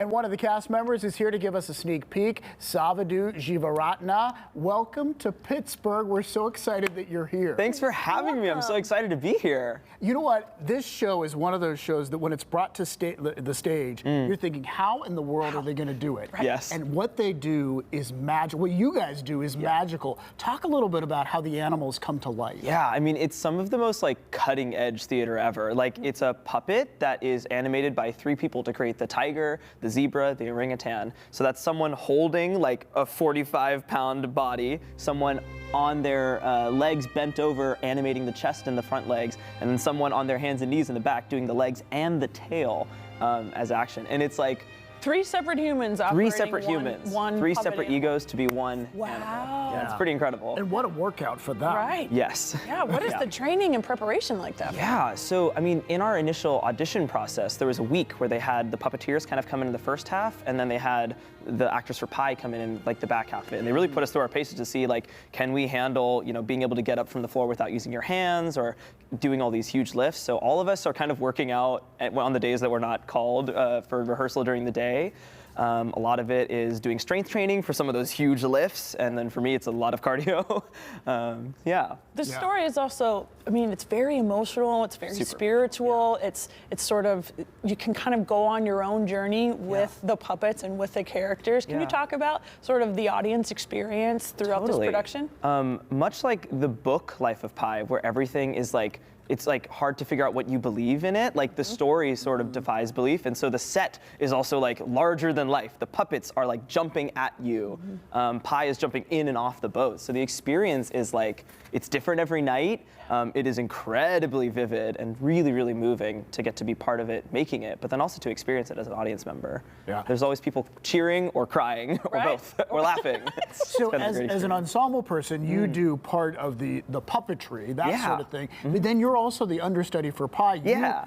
And one of the cast members is here to give us a sneak peek, Savidu Geevaratne. Welcome to Pittsburgh. We're so excited that you're here. Thanks for having me. I'm so excited to be here. You know what? This show is one of those shows that when it's brought to the stage, you're thinking, how in the world are they going to do it? Right. Yes. And what they do is magical. What you guys do is magical. Talk a little bit about how the animals come to life. Yeah, I mean, it's some of the most cutting edge theater ever. It's a puppet that is animated by 3 people to create the tiger, the zebra, the orangutan. So that's someone holding a 45-pound body, someone on their legs bent over animating the chest and the front legs, and then someone on their hands and knees in the back doing the legs and the tail as action. And it's 3 separate humans operating 3 separate humans, one 3 puppet separate animal. egos to be one animal. Yeah, it's pretty incredible. And what a workout for them. Right. Yes. Yeah, what is the training and preparation like that? Yeah, so I mean, in our initial audition process, there was a week where they had the puppeteers kind of come in the first half, and then they had the actors for Pi come in the back half of it. And they really put us through our paces to see, can we handle, being able to get up from the floor without using your hands or doing all these huge lifts. So all of us are kind of working out on the days that we're not called for rehearsal during the day. A lot of it is doing strength training for some of those huge lifts, and then for me, it's a lot of cardio. The story is also, I mean, it's very emotional, it's very spiritual, it's sort of, you can kind of go on your own journey with the puppets and with the characters. Can you talk about sort of the audience experience throughout this production? Much like the book Life of Pi, where everything is it's hard to figure out what you believe in it. The story sort of defies belief, and so the set is also larger than life. The puppets are jumping at you. Pi is jumping in and off the boat. So the experience is it's different every night. It is incredibly vivid and really, really moving to get to be part of it, making it, but then also to experience it as an audience member. Yeah. There's always people cheering or crying or both or laughing. So as an ensemble person, you do part of the puppetry, that sort of thing, but then you're also the understudy for Pi.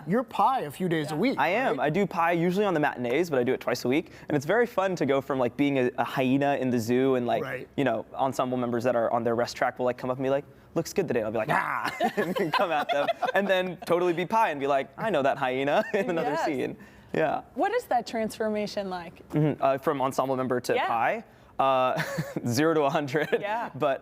You're Pi a few days a week. I am. I do Pi usually on the matinees, but I do it twice a week. And it's very fun to go from being a hyena in the zoo and ensemble members that are on their rest track will come up and be looks good today. And I'll be ah, and come at them. And then totally be Pi and be I know that hyena in another scene. Yeah. What is that transformation like? From ensemble member to Pi? 0 to 100. Yeah. But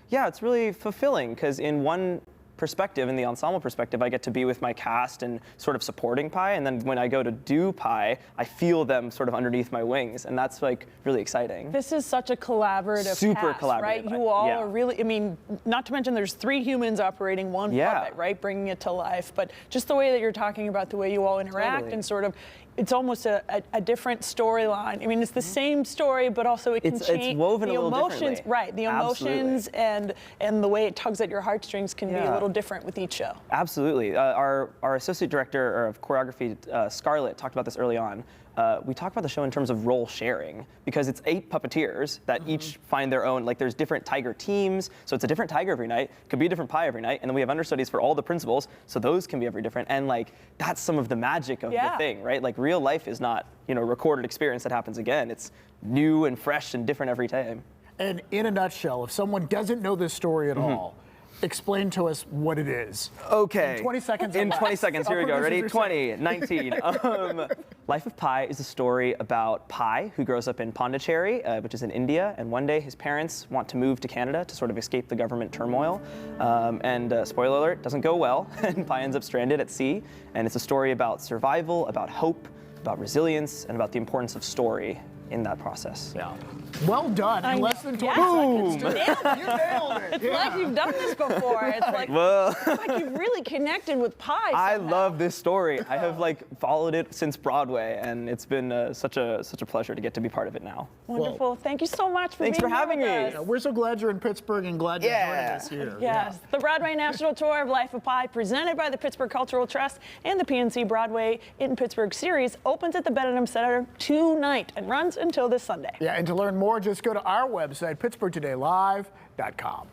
yeah, it's really fulfilling because in one perspective, in the ensemble perspective, I get to be with my cast and sort of supporting Pi, and then when I go to do Pi, I feel them sort of underneath my wings, and that's really exciting. This is such a collaborative cast, collaborative, right? You all are really, I mean, not to mention there's 3 humans operating one puppet, right? Bringing it to life, but just the way that you're talking about the way you all interact and sort of, it's almost a different storyline. I mean, it's the same story, but also it can change. It's woven the a little emotions, differently. right? The emotions and the way it tugs at your heartstrings can be a little different with each show. Absolutely. Our associate director of choreography, Scarlett, talked about this early on. We talk about the show in terms of role sharing because it's 8 puppeteers that each find their own, there's different tiger teams, so it's a different tiger every night, could be a different Pi every night, and then we have understudies for all the principals, so those can be every different, and that's some of the magic of the thing, right? Real life is not, recorded experience that happens again. It's new and fresh and different every time. And in a nutshell, if someone doesn't know this story at all, explain to us what it is. Okay. In 20 seconds. In 20 seconds, here we go. Ready? 20, 19. Life of Pi is a story about Pi, who grows up in Pondicherry, which is in India, and one day his parents want to move to Canada to sort of escape the government turmoil. Spoiler alert, doesn't go well, and Pi ends up stranded at sea. And it's a story about survival, about hope, about resilience, and about the importance of story in that process. Yeah. Well done. In less than 20 Boom! seconds. You nailed it. It's like you've done this before. It's it's like you've really connected with Pi somehow. I love this story. I have followed it since Broadway, and it's been such a pleasure to get to be part of it now. Wonderful. Well, thank you so much for thanks being for having here me. with us. We're so glad you're in Pittsburgh and glad you're joining us here. Yes. The Broadway National Tour of Life of Pi, presented by the Pittsburgh Cultural Trust and the PNC Broadway in Pittsburgh series, opens at the Benedum Center tonight and runs until this Sunday. Yeah, and to learn more, just go to our website, pittsburghtodaylive.com.